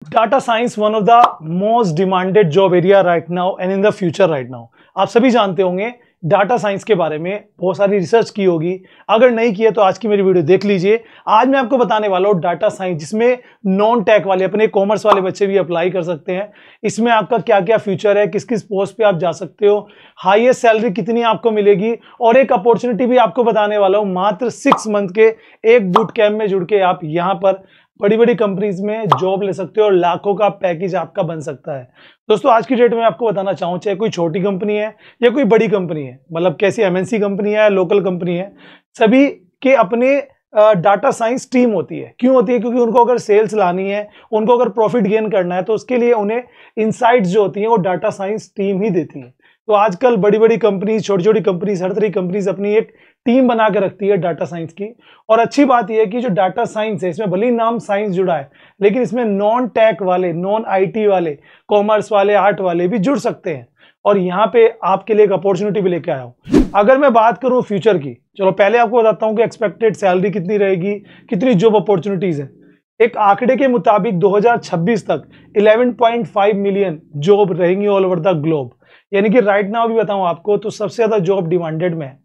Data science one of the most demanded job area right now and in the future right now. आप सभी जानते होंगे data science के बारे में बहुत सारी रिसर्च की होगी। अगर नहीं की है तो आज की मेरी वीडियो देख लीजिए। आज मैं आपको बताने वाला हूँ डाटा साइंस, जिसमें नॉन टेक वाले, अपने कॉमर्स वाले बच्चे भी अप्लाई कर सकते हैं। इसमें आपका क्या क्या फ्यूचर है, किस किस पोस्ट पे आप जा सकते हो, हाईएस्ट सैलरी कितनी आपको मिलेगी, और एक अपॉर्चुनिटी भी आपको बताने वाला हूँ। मात्र 6 मंथ के एक बूट कैंप में जुड़ के आप यहाँ पर बड़ी बड़ी कंपनीज में जॉब ले सकते हो और लाखों का पैकेज आपका बन सकता है। दोस्तों आज की डेट में आपको बताना चाहूँ, चाहे कोई छोटी कंपनी है या कोई बड़ी कंपनी है, मतलब कैसी एमएनसी कंपनी है, लोकल कंपनी है, सभी के अपने डाटा साइंस टीम होती है। क्यों होती है? क्योंकि उनको अगर सेल्स लानी है, उनको अगर प्रॉफिट गेन करना है, तो उसके लिए उन्हें इनसाइट्स जो होती हैं वो डाटा साइंस टीम ही देती है। तो आजकल बड़ी बड़ी कंपनीज, छोटी छोटी कंपनीज, हर तरह की कंपनीज अपनी एक टीम बना के रखती है डाटा साइंस की। और अच्छी बात यह है कि जो डाटा साइंस है, इसमें भले ही नाम साइंस जुड़ा है, लेकिन इसमें नॉन टेक वाले, नॉन आईटी वाले, कॉमर्स वाले, आर्ट वाले भी जुड़ सकते हैं। और यहाँ पे आपके लिए एक अपॉर्चुनिटी भी लेके आया हूँ। अगर मैं बात करूँ फ्यूचर की, चलो पहले आपको बताता हूँ कि एक्सपेक्टेड सैलरी कितनी रहेगी, कितनी जॉब अपॉर्चुनिटीज है। एक आंकड़े के मुताबिक 2026 तक 11.5 मिलियन जॉब रहेंगी ऑल ओवर द ग्लोब। यानी कि राइट नाउ भी बताऊं आपको तो सबसे ज्यादा जॉब डिमांडेड में है।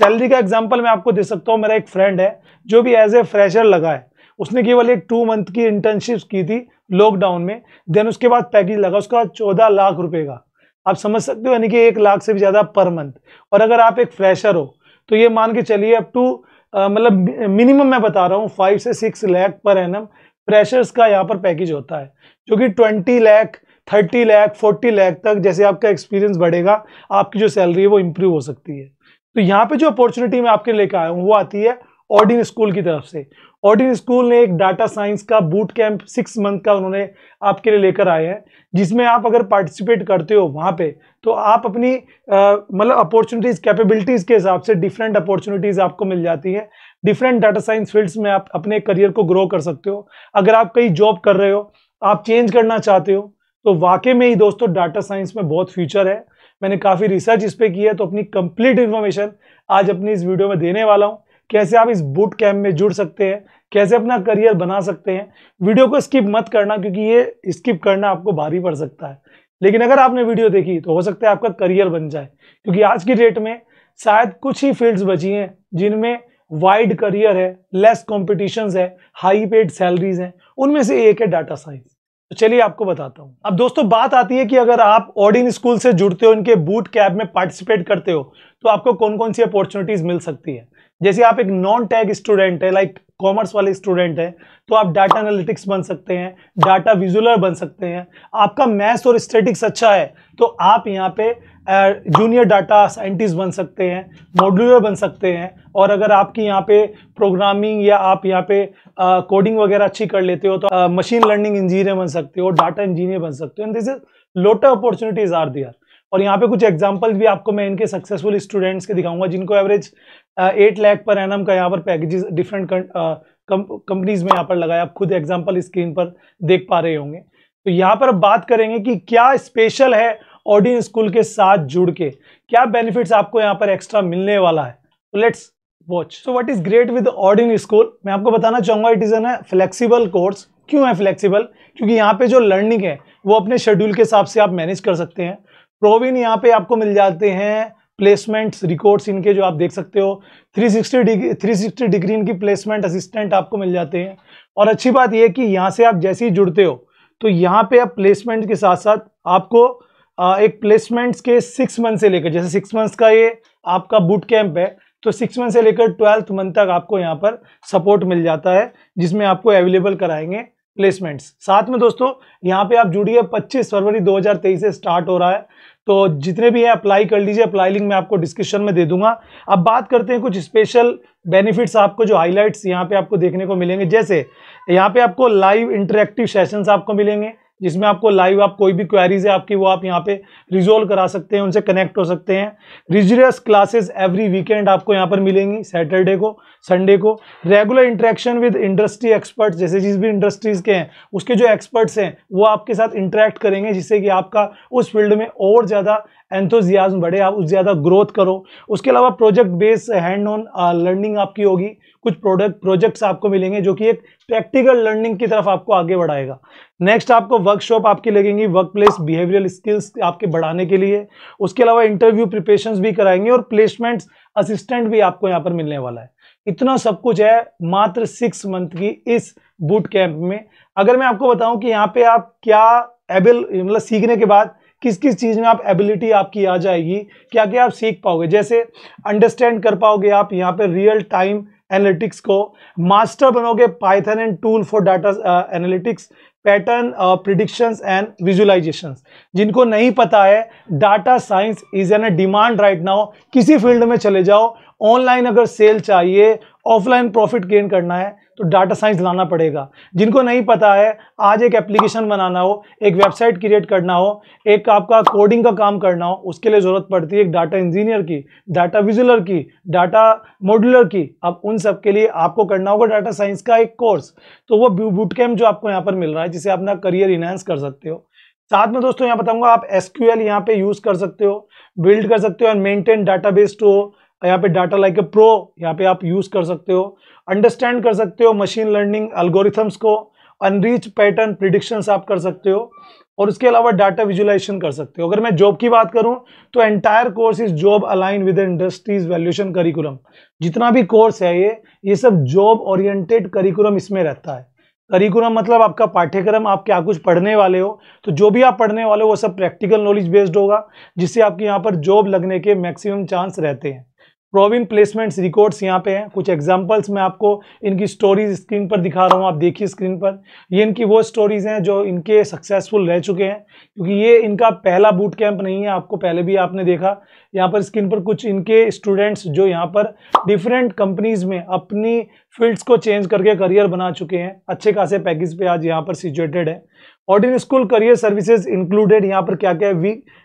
सैलरी का एग्जांपल मैं आपको दे सकता हूं। मेरा एक फ्रेंड है जो भी एज ए फ्रेशर लगा है, उसने केवल एक 2 मंथ की इंटर्नशिप की थी लॉकडाउन में, देन उसके बाद पैकेज लगा उसका 14 लाख रुपए का। आप समझ सकते हो, यानी कि 1 लाख से भी ज्यादा पर मंथ। और अगर आप एक फ्रेशर हो तो ये मान के चलिए अप टू मतलब मिनिमम मैं बता रहा हूँ 5 से 6 लाख पर एनम फ्रेशर्स का यहाँ पर पैकेज होता है, जो कि 20 लाख, 30 लाख, 40 लाख तक, जैसे आपका एक्सपीरियंस बढ़ेगा आपकी जो सैलरी है वो इंप्रूव हो सकती है। तो यहाँ पे जो अपॉर्चुनिटी मैं आपके लेकर आया हूँ वो आती है ऑडिन स्कूल की तरफ से। ऑडिन स्कूल ने एक डाटा साइंस का बूट कैंप 6 मंथ का उन्होंने आपके लिए लेकर आए हैं, जिसमें आप अगर पार्टिसिपेट करते हो वहां पे तो आप अपनी मतलब अपॉर्चुनिटीज, कैपेबिलिटीज के हिसाब से डिफरेंट अपॉर्चुनिटीज आपको मिल जाती है। डिफरेंट डाटा साइंस फील्ड्स में आप अपने करियर को ग्रो कर सकते हो। अगर आप कहीं जॉब कर रहे हो, आप चेंज करना चाहते हो, तो वाकई में ही दोस्तों डाटा साइंस में बहुत फ्यूचर है। मैंने काफी रिसर्च इस पे की है, तो अपनी कंप्लीट इन्फॉर्मेशन आज अपनी इस वीडियो में देने वाला हूं। कैसे आप इस बूट कैंप में जुड़ सकते हैं, कैसे अपना करियर बना सकते हैं। वीडियो को स्किप मत करना, क्योंकि ये स्किप करना आपको भारी पड़ सकता है, लेकिन अगर आपने वीडियो देखी तो हो सकता है आपका करियर बन जाए। क्योंकि आज की डेट में शायद कुछ ही फील्ड्स बची हैं जिनमें वाइड करियर है, लेस कॉम्पिटिशन है, हाई पेड सैलरीज हैं। उनमें से एक है डाटा साइंस। तो चलिए आपको बताता हूं। अब दोस्तों बात आती है कि अगर आप ऑडिन स्कूल से जुड़ते हो, इनके बूट कैंप में पार्टिसिपेट करते हो, तो आपको कौन कौन सी अपॉर्चुनिटीज मिल सकती है। जैसे आप एक नॉन टैग स्टूडेंट है, लाइक कॉमर्स वाले स्टूडेंट है, तो आप डाटा एनालिटिक्स बन सकते हैं, डाटा विजुअलर बन सकते हैं। आपका मैथ्स और स्टैटिक्स अच्छा है तो आप यहाँ पे जूनियर डाटा साइंटिस्ट बन सकते हैं, मॉड्यूलर बन सकते हैं। और अगर आपकी यहाँ पे प्रोग्रामिंग या आप यहाँ पे कोडिंग वगैरह अच्छी कर लेते हो तो मशीन लर्निंग इंजीनियर बन सकते हो, डाटा इंजीनियर बन सकते हो। And this is lot of opportunities are there. और यहाँ पे कुछ एग्जांपल्स भी आपको मैं इनके सक्सेसफुल स्टूडेंट्स के दिखाऊंगा, जिनको एवरेज 8 लाख पर एनम का यहाँ पर पैकेजेस डिफरेंट कंपनीज में यहाँ पर लगाया। आप खुद एग्जांपल स्क्रीन पर देख पा रहे होंगे। तो यहाँ पर अब बात करेंगे कि क्या स्पेशल है ऑडिन स्कूल के साथ जुड़ के, क्या बेनिफिट्स आपको यहाँ पर एक्स्ट्रा मिलने वाला है। तो let's watch. So what is great with ऑडिन school, मैं आपको बताना चाहूंगा it is an flexible course. क्यों है फ्लेक्सिबल? क्योंकि यहाँ पे जो लर्निंग है वो अपने शेड्यूल के हिसाब से आप मैनेज कर सकते हैं। प्रोविन यहाँ पे आपको मिल जाते हैं प्लेसमेंट्स रिकॉर्ड्स इनके, जो आप देख सकते हो 360 डिग्री इनकी प्लेसमेंट असिस्टेंट आपको मिल जाते हैं। और अच्छी बात यह है कि यहाँ से आप जैसे ही जुड़ते हो तो यहाँ पे आप प्लेसमेंट के साथ साथ आपको एक प्लेसमेंट्स के 6 मंथ से लेकर, जैसे 6 मंथ्स का ये आपका बूट कैंप है, तो 6 मंथ से लेकर 12th मंथ तक आपको यहाँ पर सपोर्ट मिल जाता है, जिसमें आपको अवेलेबल कराएंगे प्लेसमेंट्स। साथ में दोस्तों यहाँ पे आप जुड़िए, 25 फरवरी 2023 से स्टार्ट हो रहा है। तो जितने भी हैं अप्लाई कर लीजिए, अप्लाई लिंक मैं आपको डिस्क्रिप्शन में दे दूंगा। अब बात करते हैं कुछ स्पेशल बेनिफिट्स आपको, जो हाईलाइट्स यहाँ पे आपको देखने को मिलेंगे। जैसे यहाँ पे आपको लाइव इंटरेक्टिव सेशंस आपको मिलेंगे, जिसमें आपको लाइव आप कोई भी क्वेरीज है आपकी वो आप यहाँ पे रिजोल्व करा सकते हैं, उनसे कनेक्ट हो सकते हैं। रिजिडियस क्लासेस एवरी वीकेंड आपको यहाँ पर मिलेंगी, सैटरडे को, संडे को। Regular interaction with industry experts, जैसे जिस भी इंडस्ट्रीज के हैं उसके जो एक्सपर्ट्स हैं वो आपके साथ इंटरेक्ट करेंगे, जिससे कि आपका उस फील्ड में और ज़्यादा एंथुजियाज्म बढ़े, आप उस ज़्यादा ग्रोथ करो। उसके अलावा project based hand on learning आपकी होगी। कुछ प्रोजेक्ट्स आपको मिलेंगे जो कि एक प्रैक्टिकल लर्निंग की तरफ आपको आगे बढ़ाएगा। नेक्स्ट आपको वर्कशॉप आपकी लगेंगी वर्क प्लेस बिहेवियरल स्किल्स आपके बढ़ाने के लिए। उसके अलावा इंटरव्यू प्रिपरेशंस भी कराएंगे और प्लेसमेंट्स असिस्टेंट भी आपको यहाँ पर मिलने वाला है। इतना सब कुछ है मात्र 6 मंथ की इस बूट कैंप में। अगर मैं आपको बताऊं कि यहाँ पे आप क्या मतलब सीखने के बाद किस किस चीज में आप एबिलिटी आपकी आ जाएगी, क्या क्या आप सीख पाओगे, जैसे अंडरस्टैंड कर पाओगे आप यहाँ पे रियल टाइम एनालिटिक्स को, मास्टर बनोगे Python and tool for data analytics, pattern predictions and visualisations. जिनको नहीं पता है, data science is an demand right now. किसी फील्ड में चले जाओ, ऑनलाइन अगर सेल चाहिए, ऑफलाइन प्रॉफिट गेन करना है तो डाटा साइंस लाना पड़ेगा। जिनको नहीं पता है, आज एक एप्लीकेशन बनाना हो, एक वेबसाइट क्रिएट करना हो, एक आपका कोडिंग का काम करना हो, उसके लिए जरूरत पड़ती है एक डाटा इंजीनियर की, डाटा विजुअलर की, डाटा मॉड्यूलर की। अब उन सब के लिए आपको करना होगा डाटा साइंस का एक कोर्स। तो वो बूट कैंप जो आपको यहाँ पर मिल रहा है, जिसे अपना करियर इनहेंस कर सकते हो। साथ में दोस्तों यहाँ बताऊंगा आप SQL यहाँ पे यूज कर सकते हो, बिल्ड कर सकते हो एंड मेंटेन डाटाबेस टू यहाँ पे डाटा लाइक ए प्रो यहाँ पे आप यूज कर सकते हो। अंडरस्टैंड कर सकते हो मशीन लर्निंग एल्गोरिथम्स को, अनरीच पैटर्न प्रिडिक्शंस आप कर सकते हो और उसके अलावा डाटा विजुअलाइजेशन कर सकते हो। अगर मैं जॉब की बात करूं तो entire course is job align with industries valuation curriculum. जितना भी कोर्स है ये सब जॉब ओरिएंटेड करिकुलम इसमें रहता है। करिकुलम मतलब आपका पाठ्यक्रम, आप क्या कुछ पढ़ने वाले हो, तो जो भी आप पढ़ने वाले हो वो सब प्रैक्टिकल नॉलेज बेस्ड होगा, जिससे आपके यहाँ पर जॉब लगने के मैक्सिमम चांस रहते हैं। प्रोविन प्लेसमेंट्स रिकॉर्ड्स यहाँ पे हैं, कुछ एग्जांपल्स मैं आपको इनकी स्टोरीज स्क्रीन पर दिखा रहा हूँ, आप देखिए स्क्रीन पर। ये इनकी वो स्टोरीज हैं जो इनके सक्सेसफुल रह चुके हैं, क्योंकि ये इनका पहला बूट कैंप नहीं है, आपको पहले भी आपने देखा। यहाँ पर स्क्रीन पर कुछ इनके स्टूडेंट्स जो यहाँ पर डिफरेंट कंपनीज में अपनी फील्ड्स को चेंज करके करियर बना चुके हैं, अच्छे खासे पैकेज पे आज यहाँ पर सिचुएटेड है। ऑर्डिन स्कूल करियर सर्विसेज इंक्लूडेड यहाँ पर क्या क्या है,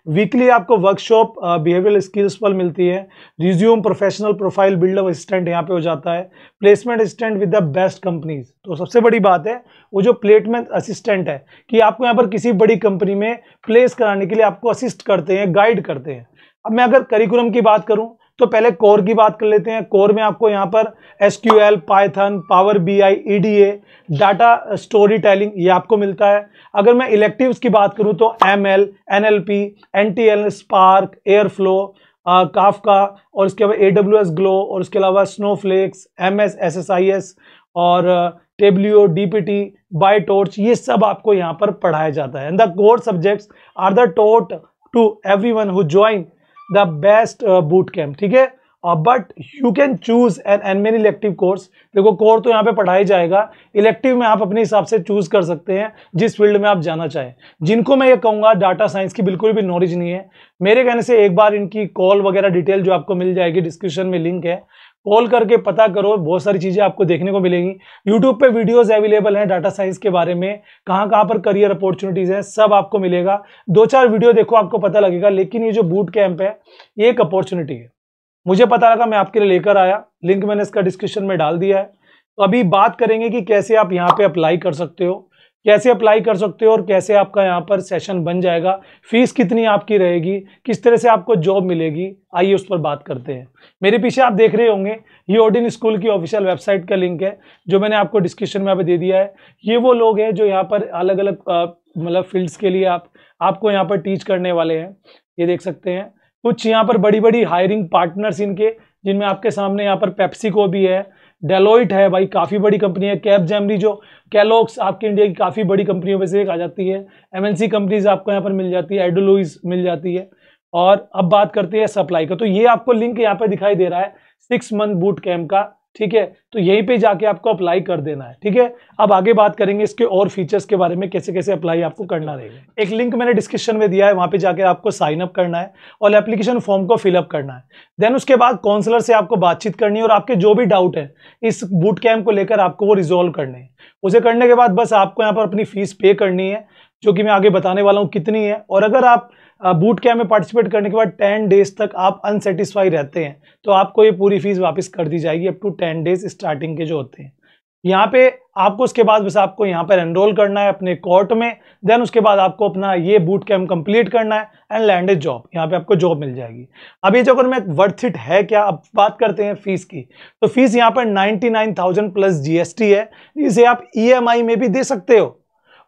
वीकली आपको वर्कशॉप बिहेवियरल स्किल्स पर मिलती है, resume professional profile buildup assistant यहाँ पे हो जाता है, placement assistant with the best companies. तो सबसे बड़ी बात है वो जो प्लेसमेंट असिस्टेंट है कि आपको यहाँ पर किसी बड़ी कंपनी में प्लेस कराने के लिए आपको असिस्ट करते हैं, गाइड करते हैं। अब मैं अगर करिकुलम की बात करूं तो पहले कोर की बात कर लेते हैं। कोर में आपको यहाँ पर SQL, Python, power BI, EDA, data story telling ये आपको मिलता है। अगर मैं इलेक्टिव्स की बात करूं तो ML, NLP, NTL, spark, airflow, Kafka और उसके अलावा AWS ग्लो और उसके अलावा स्नोफ्लेक्स, MS SSIS और टेब्लियो, DPT, बायटॉर्च, ये सब आपको यहाँ पर पढ़ाया जाता है। And the core subjects are the taught to everyone who join the best boot camp, ठीक है। But you can choose an many elective course. देखो कोर तो यहाँ पे पढ़ाया जाएगा, इलेक्टिव में आप अपने हिसाब से चूज कर सकते हैं जिस फील्ड में आप जाना चाहें। जिनको मैं ये कहूँगा डाटा साइंस की बिल्कुल भी नॉलेज नहीं है, मेरे कहने से एक बार इनकी कॉल वगैरह डिटेल जो आपको मिल जाएगी, डिस्क्रिप्शन में लिंक है, कॉल करके पता करो, बहुत सारी चीजें आपको देखने को मिलेंगी। यूट्यूब पे वीडियोस अवेलेबल हैं डाटा साइंस के बारे में, कहाँ कहाँ पर करियर अपॉर्चुनिटीज हैं, सब आपको मिलेगा। 2-4 वीडियो देखो आपको पता लगेगा। लेकिन ये जो बूट कैंप है ये एक अपॉर्चुनिटी है, मुझे पता लगा, मैं आपके लिए लेकर आया, लिंक मैंने इसका डिस्क्रिप्शन में डाल दिया है। तो अभी बात करेंगे कि कैसे आप यहाँ पे अप्लाई कर सकते हो, कैसे अप्लाई कर सकते हो और कैसे आपका यहाँ पर सेशन बन जाएगा, फीस कितनी आपकी रहेगी, किस तरह से आपको जॉब मिलेगी, आइए उस पर बात करते हैं। मेरे पीछे आप देख रहे होंगे ये ऑर्डिन स्कूल की ऑफिशियल वेबसाइट का लिंक है, जो मैंने आपको डिस्क्रिप्शन में यहाँ पे दे दिया है। ये वो लोग हैं जो यहाँ पर अलग अलग मतलब फील्ड्स के लिए आपको यहाँ पर टीच करने वाले हैं। ये देख सकते हैं कुछ यहाँ पर बड़ी बड़ी हायरिंग पार्टनर्स इनके, जिनमें आपके सामने यहाँ पर पेप्सिको भी है, डेलोइट है, भाई काफ़ी बड़ी कंपनी है, कैपजेमिनी जो कैलॉग्स आपके इंडिया की काफ़ी बड़ी कंपनियों में से एक आ जाती है, MNC कंपनीज आपको यहाँ पर मिल जाती है, एडोलॉइस मिल जाती है। और अब बात करते हैं सप्लाई का, तो ये आपको लिंक यहाँ पर दिखाई दे रहा है 6 मंथ बूट कैंप का, ठीक है। तो यहीं पे जाके आपको अप्लाई कर देना है, ठीक है। अब आगे बात करेंगे इसके और फीचर्स के बारे में, कैसे कैसे अप्लाई आपको करना रहेगा। एक लिंक मैंने डिस्क्रिप्शन में दिया है, वहां पे जाके आपको साइन अप करना है और एप्लीकेशन फॉर्म को फिलअप करना है। देन उसके बाद काउंसलर से आपको बातचीत करनी है और आपके जो भी डाउट है इस बूट कैंप को लेकर आपको वो रिजोल्व करने हैं। उसे करने के बाद बस आपको यहाँ पर अपनी फीस पे करनी है, जो कि मैं आगे बताने वाला हूँ कितनी है। और अगर आप बूट कैंप में पार्टिसिपेट करने के बाद 10 डेज तक आप अनसेटिस्फाई रहते हैं तो आपको ये पूरी फीस वापस कर दी जाएगी, अप टू 10 डेज स्टार्टिंग के जो होते हैं। यहाँ पे आपको उसके बाद बस आपको यहाँ पर एनरोल करना है अपने कोर्ट में, देन उसके बाद आपको अपना ये बूट कैम्प कंप्लीट करना है एंड लैंड ए जॉब। यहाँ पे आपको जॉब मिल जाएगी। अब ये जो अगर मैं वर्थ इट है क्या, अब बात करते हैं फीस की। तो फीस यहाँ पर 99,000 प्लस जीएसटी है, इसे आप ईएमआई में भी दे सकते हो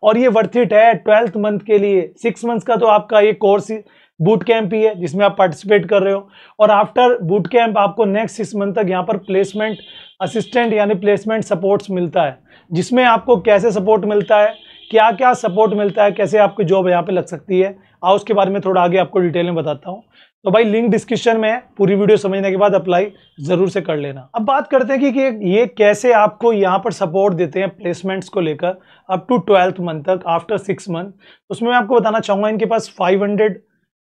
और ये वर्थ इट है 12th मंथ के लिए। 6 मंथ्स का तो आपका ये कोर्स बूट कैंप ही है जिसमें आप पार्टिसिपेट कर रहे हो, और आफ्टर बूट कैंप आपको नेक्स्ट 6 मंथ तक यहाँ पर प्लेसमेंट असिस्टेंट यानी प्लेसमेंट सपोर्ट्स मिलता है, जिसमें आपको कैसे सपोर्ट मिलता है, क्या क्या सपोर्ट मिलता है, कैसे आपकी जॉब यहाँ पे लग सकती है, आओ उसके बारे में थोड़ा आगे आपको डिटेल में बताता हूँ। तो भाई लिंक डिस्क्रिप्शन में है, पूरी वीडियो समझने के बाद अप्लाई जरूर से कर लेना। अब बात करते हैं कि ये कैसे आपको यहाँ पर सपोर्ट देते हैं प्लेसमेंट्स को लेकर अप टू 12th मंथ तक आफ्टर 6 मंथ। उसमें मैं आपको बताना चाहूँगा इनके पास 500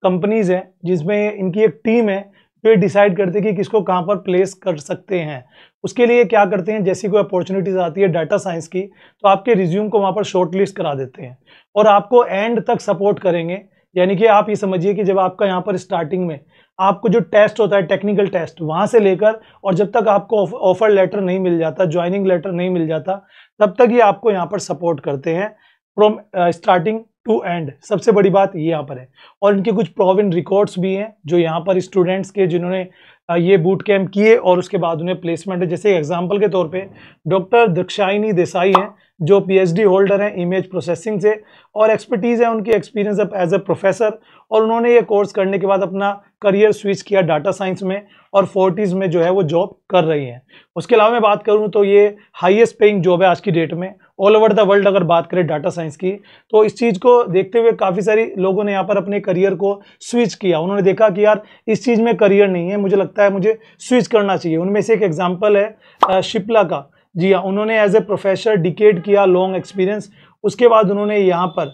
कंपनीज हैं जिसमें इनकी एक टीम है जो ये डिसाइड करते हैं कि किसको कहाँ पर प्लेस कर सकते हैं। उसके लिए क्या करते हैं, जैसी कोई अपॉर्चुनिटीज आती है डाटा साइंस की तो आपके रिज्यूम को वहाँ पर शॉर्ट लिस्ट करा देते हैं और आपको एंड तक सपोर्ट करेंगे। यानी कि आप ये समझिए कि जब आपका यहाँ पर स्टार्टिंग में आपको जो टेस्ट होता है टेक्निकल टेस्ट, वहाँ से लेकर और जब तक आपको ऑफर लेटर नहीं मिल जाता, ज्वाइनिंग लेटर नहीं मिल जाता, तब तक ही आपको यहाँ पर सपोर्ट करते हैं फ्रॉम स्टार्टिंग टू एंड। सबसे बड़ी बात ये यहाँ पर है। और इनके कुछ प्रूवन रिकॉर्ड्स भी हैं जो यहाँ पर स्टूडेंट्स के जिन्होंने ये बूट कैंप किए और उसके बाद उन्हें प्लेसमेंट है। जैसे एग्जांपल के तौर पे डॉक्टर दक्षायनी देसाई हैं जो पीएचडी होल्डर हैं इमेज प्रोसेसिंग से, और एक्सपर्टीज़ है उनकी एक्सपीरियंस एज ए प्रोफेसर, और उन्होंने ये कोर्स करने के बाद अपना करियर स्विच किया डाटा साइंस में और 40s में जो है वो जॉब कर रही हैं। उसके अलावा मैं बात करूँ तो ये हाईएस्ट पेइंग जॉब है आज की डेट में ऑल ओवर द वर्ल्ड। अगर बात करें डाटा साइंस की तो इस चीज़ को देखते हुए काफ़ी सारी लोगों ने यहाँ पर अपने करियर को स्विच किया। उन्होंने देखा कि यार इस चीज़ में करियर नहीं है, मुझे लगता है मुझे स्विच करना चाहिए। उनमें से एक एग्जाम्पल है शिप्ला का। जी हाँ, उन्होंने एज ए प्रोफेसर डिकेड किया, लॉन्ग एक्सपीरियंस। उसके बाद उन्होंने यहाँ पर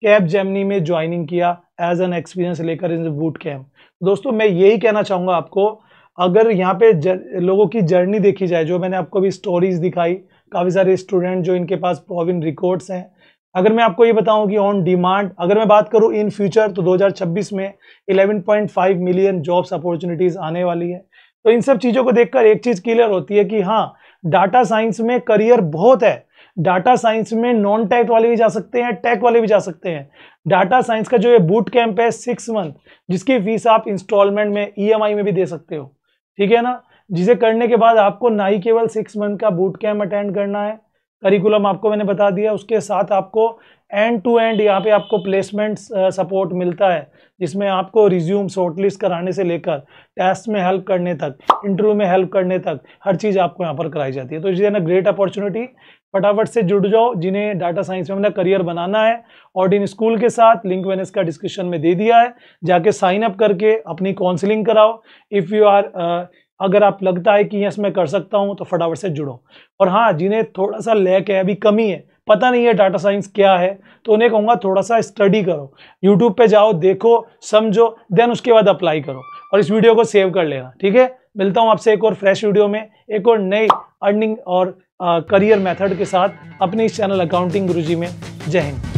कैप जेमिनी में ज्वाइनिंग किया एज एन एक्सपीरियंस लेकर इन बूट कैम्प। दोस्तों मैं यही कहना चाहूँगा आपको, अगर यहाँ पे लोगों की जर्नी देखी जाए, जो मैंने आपको अभी स्टोरीज दिखाई, काफ़ी सारे स्टूडेंट जो इनके पास प्रूवन रिकॉर्ड्स हैं, अगर मैं आपको ये बताऊं कि ऑन डिमांड अगर मैं बात करूं इन फ्यूचर तो 2026 में 11.5 मिलियन जॉब्स अपॉर्चुनिटीज़ आने वाली है। तो इन सब चीज़ों को देखकर एक चीज़ क्लियर होती है कि हाँ, डाटा साइंस में करियर बहुत है। डाटा साइंस में नॉन टेक वाले भी जा सकते हैं, टेक वाले भी जा सकते हैं। डाटा साइंस का जो ये बूट कैंप है 6 मंथ, जिसकी फीस आप इंस्टॉलमेंट में ईएमआई में भी दे सकते हो, ठीक है ना, जिसे करने के बाद आपको ना ही केवल 6 मंथ का बूट कैंप अटेंड करना है, करिकुलम आपको मैंने बता दिया, उसके साथ आपको एंड टू एंड यहाँ पे आपको प्लेसमेंट सपोर्ट मिलता है, जिसमें आपको रिज्यूम शॉर्टलिस्ट कराने से लेकर टेस्ट में हेल्प करने तक, इंटरव्यू में हेल्प करने तक, हर चीज़ आपको यहाँ पर कराई जाती है। तो इसे ना ग्रेट अपॉर्चुनिटी, फटाफट से जुड़ जाओ जिन्हें डाटा साइंस में अपना करियर बनाना है। ऑर्डिन स्कूल के साथ लिंक मैंने इसका डिस्क्रिप्शन में दे दिया है, जाके साइन अप करके अपनी काउंसलिंग कराओ। इफ़ यू आर अगर आप लगता है कि यस मैं कर सकता हूं तो फटाफट से जुड़ो। और हाँ, जिन्हें थोड़ा सा लैक है, अभी कमी है, पता नहीं है डाटा साइंस क्या है, तो उन्हें कहूँगा थोड़ा सा स्टडी करो, यूट्यूब पे जाओ, देखो, समझो, देन उसके बाद अप्लाई करो और इस वीडियो को सेव कर लेना, ठीक है। मिलता हूँ आपसे एक और फ्रेश वीडियो में, एक और नई अर्निंग और करियर मेथड के साथ अपने इस चैनल अकाउंटिंग गुरुजी में। जय हिंद।